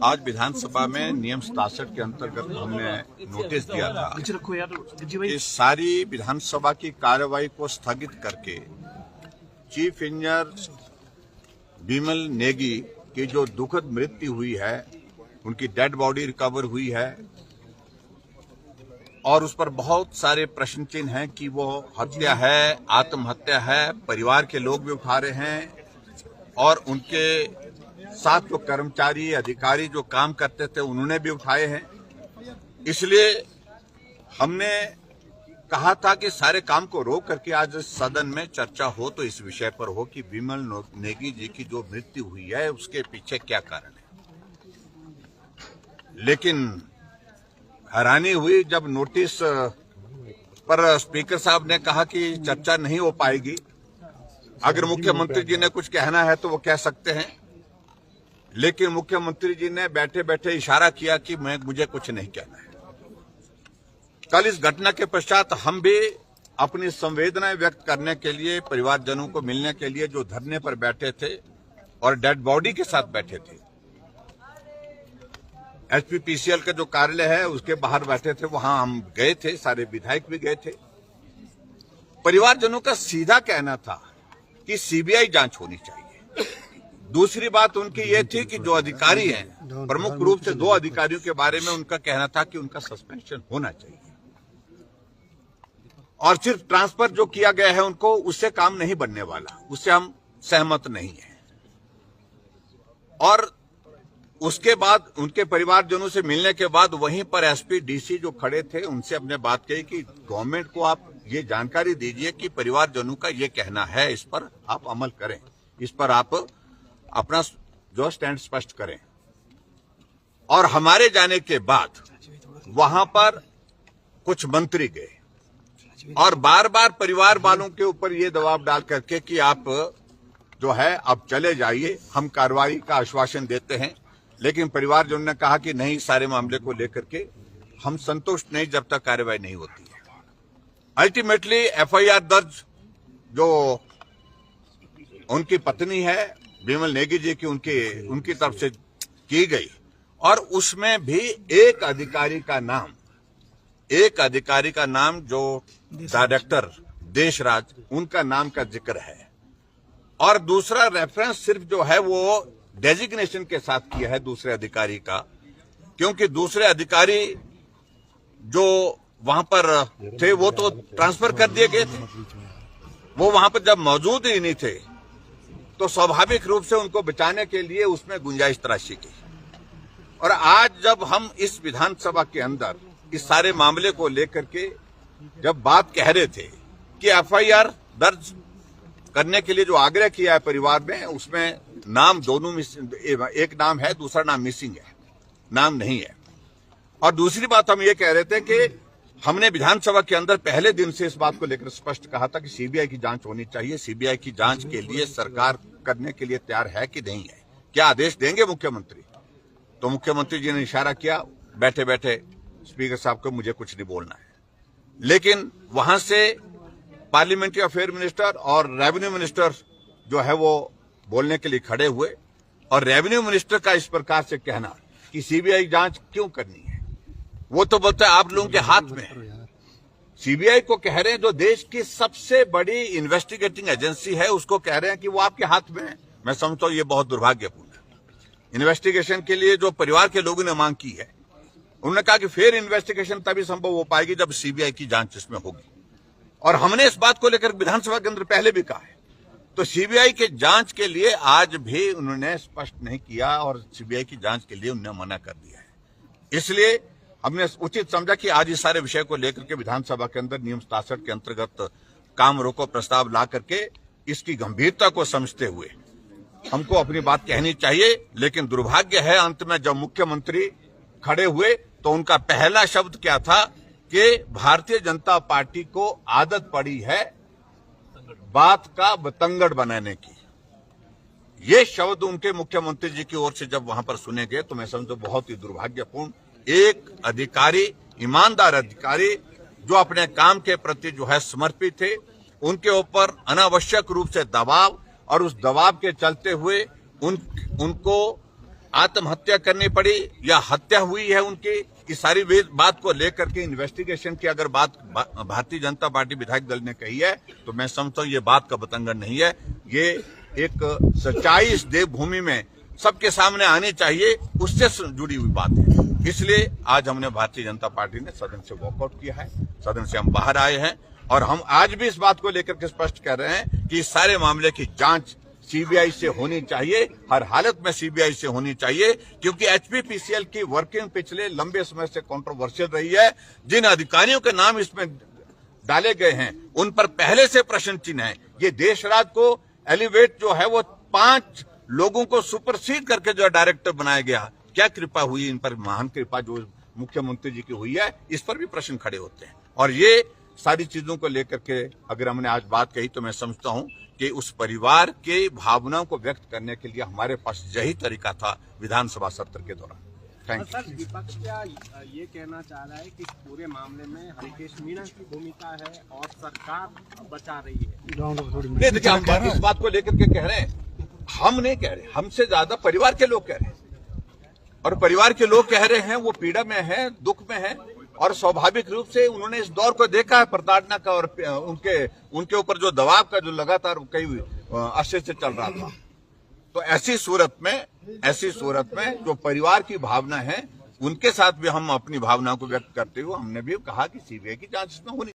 आज विधानसभा में नियम 67 के अंतर्गत हमने नोटिस दिया था कि सारी विधानसभा की कार्यवाही को स्थगित करके चीफ इंजीनियर बिमल नेगी की जो दुखद मृत्यु हुई है, उनकी डेड बॉडी रिकवर हुई है और उस पर बहुत सारे प्रश्न चिन्ह हैं कि वो हत्या है, आत्महत्या है, परिवार के लोग भी उठा रहे हैं और उनके साथ जो कर्मचारी अधिकारी जो काम करते थे उन्होंने भी उठाए हैं। इसलिए हमने कहा था कि सारे काम को रोक करके आज सदन में चर्चा हो तो इस विषय पर हो कि बिमल नेगी जी की जो मृत्यु हुई है उसके पीछे क्या कारण है। लेकिन हैरानी हुई जब नोटिस पर स्पीकर साहब ने कहा कि चर्चा नहीं हो पाएगी, अगर मुख्यमंत्री जी ने कुछ कहना है तो वो कह सकते हैं, लेकिन मुख्यमंत्री जी ने बैठे बैठे इशारा किया कि मुझे कुछ नहीं कहना है। कल इस घटना के पश्चात हम भी अपनी संवेदनाएं व्यक्त करने के लिए परिवारजनों को मिलने के लिए जो धरने पर बैठे थे और डेड बॉडी के साथ बैठे थे, एचपीपीसीएल का जो कार्यालय है उसके बाहर बैठे थे, वहां हम गए थे, सारे विधायक भी गए थे। परिवारजनों का सीधा कहना था कि सीबीआई जांच होनी चाहिए। दूसरी बात उनकी ये थी कि जो अधिकारी हैं, प्रमुख रूप से 2 अधिकारियों के बारे में उनका कहना था कि उनका सस्पेंशन होना चाहिए और सिर्फ ट्रांसफर जो किया गया है उनको, उससे काम नहीं बनने वाला, उससे हम सहमत नहीं हैं। और उसके बाद उनके परिवारजनों से मिलने के बाद वहीं पर एसपी डीसी जो खड़े थे उनसे हमने बात कही कि गवर्नमेंट को आप ये जानकारी दीजिए कि परिवारजनों का ये कहना है, इस पर आप अमल करें, इस पर आप अपना जो स्टैंड स्पष्ट करें। और हमारे जाने के बाद वहां पर कुछ मंत्री गए और बार बार परिवार वालों के ऊपर ये दबाव डाल करके कि आप जो है अब चले जाइए, हम कार्रवाई का आश्वासन देते हैं। लेकिन परिवारजनों ने कहा कि नहीं, सारे मामले को लेकर के हम संतुष्ट नहीं जब तक कार्रवाई नहीं होती है। अल्टीमेटली एफआईआर दर्ज जो उनकी पत्नी है बिमल नेगी जी की उनकी तरफ से की गई और उसमें भी एक अधिकारी का नाम जो डायरेक्टर देशराज, उनका नाम का जिक्र है और दूसरा रेफरेंस सिर्फ जो है वो डेजिग्नेशन के साथ किया है दूसरे अधिकारी का, क्योंकि दूसरे अधिकारी जो वहां पर थे वो तो ट्रांसफर कर दिए गए थे, वो वहां पर जब मौजूद ही नहीं थे तो स्वाभाविक रूप से उनको बचाने के लिए उसमें गुंजाइश तराशी की। और आज जब हम इस विधानसभा के अंदर इस सारे मामले को लेकर के जब बात कह रहे थे कि एफआईआर दर्ज करने के लिए जो आग्रह किया है परिवार में, उसमें नाम दोनों में एक नाम है, दूसरा नाम मिसिंग है, नाम नहीं है। और दूसरी बात हम ये कह रहे थे कि हमने विधानसभा के अंदर पहले दिन से इस बात को लेकर स्पष्ट कहा था कि सीबीआई की जांच होनी चाहिए। सीबीआई की जांच के लिए सरकार करने के लिए तैयार है कि नहीं है, क्या आदेश देंगे मुख्यमंत्री? तो मुख्यमंत्री जी ने इशारा किया बैठे बैठे स्पीकर साहब को, मुझे कुछ नहीं बोलना है। लेकिन वहां से पार्लियामेंट्री अफेयर मिनिस्टर और रेवेन्यू मिनिस्टर जो है वो बोलने के लिए खड़े हुए और रेवेन्यू मिनिस्टर का इस प्रकार से कहना कि सीबीआई जांच क्यों करनी है, वो तो बोलते हैं आप लोगों के हाथ में है। सीबीआई को कह रहे हैं जो देश की सबसे बड़ी इन्वेस्टिगेटिंग एजेंसी है उसको कह रहे हैं कि वो आपके हाथ में है। मैं समझता हूं ये बहुत दुर्भाग्यपूर्ण है। इन्वेस्टिगेशन के लिए जो परिवार के लोगों ने मांग की है, उन्होंने कहा कि फिर इन्वेस्टिगेशन तभी संभव हो पाएगी जब सीबीआई की जांच इसमें होगी। और हमने इस बात को लेकर विधानसभा के अंदर पहले भी कहा है। तो सीबीआई के जांच के लिए आज भी उन्होंने स्पष्ट नहीं किया और सीबीआई की जांच के लिए उन्होंने मना कर दिया है। इसलिए हमने उचित समझा कि आज इस सारे विषय को लेकर के विधानसभा के अंदर नियम 67 के अंतर्गत काम रोको प्रस्ताव ला करके इसकी गंभीरता को समझते हुए हमको अपनी बात कहनी चाहिए। लेकिन दुर्भाग्य है अंत में जब मुख्यमंत्री खड़े हुए तो उनका पहला शब्द क्या था कि भारतीय जनता पार्टी को आदत पड़ी है बात का बतंगड़ बनाने की। ये शब्द उनके मुख्यमंत्री जी की ओर से जब वहां पर सुने गए तो मैं समझता बहुत ही दुर्भाग्यपूर्ण। एक अधिकारी, ईमानदार अधिकारी जो अपने काम के प्रति जो है समर्पित थे, उनके ऊपर अनावश्यक रूप से दबाव और उस दबाव के चलते हुए उनको आत्महत्या करनी पड़ी या हत्या हुई है उनकी, इस सारी बात को लेकर के इन्वेस्टिगेशन की अगर बात भारतीय जनता पार्टी विधायक दल ने कही है तो मैं समझता हूं ये बात का बतंगड़ नहीं है। ये एक सच्चाई इस देवभूमि में सबके सामने आनी चाहिए, उससे जुड़ी हुई बात है। इसलिए आज हमने भारतीय जनता पार्टी ने सदन से वॉकआउट किया है, सदन से हम बाहर आए हैं और हम आज भी इस बात को लेकर के स्पष्ट कर रहे हैं कि इस सारे मामले की जांच सीबीआई से होनी चाहिए, हर हालत में सीबीआई से होनी चाहिए, क्योंकि एचपीपीसीएल की वर्किंग पिछले लंबे समय से कंट्रोवर्शियल रही है। जिन अधिकारियों के नाम इसमें डाले गए हैं उन पर पहले से प्रश्न चिन्ह है। ये देशराज को एलिवेट जो है वो 5 लोगों को सुपरसीड करके जो डायरेक्टर बनाया गया, क्या कृपा हुई इन पर, महान कृपा जो मुख्यमंत्री जी की हुई है, इस पर भी प्रश्न खड़े होते हैं। और ये सारी चीजों को लेकर के अगर हमने आज बात कही तो मैं समझता हूं कि उस परिवार के भावनाओं को व्यक्त करने के लिए हमारे पास यही तरीका था विधानसभा सत्र के दौरान। Thank you. सर, विपक्ष क्या ये कहना चाह रहा है कि इस पूरे मामले में हरिकेश मीणा की भूमिका है और सरकार बचा रही है? नहीं, देखिए हम इस बात को लेकर के कह रहे हैं, हम नहीं कह रहे, हमसे ज्यादा परिवार के लोग कह रहे हैं। और परिवार के लोग कह रहे हैं, वो पीड़ा में है, दुख में है और स्वाभाविक रूप से उन्होंने इस दौर को देखा है प्रताड़ना का और उनके ऊपर जो दबाव का जो लगातार कई अरसे से चल रहा था। तो ऐसी सूरत में जो परिवार की भावना है उनके साथ भी हम अपनी भावनाओं को व्यक्त करते हुए हमने भी कहा कि सीबीआई की जांच इसमें होनी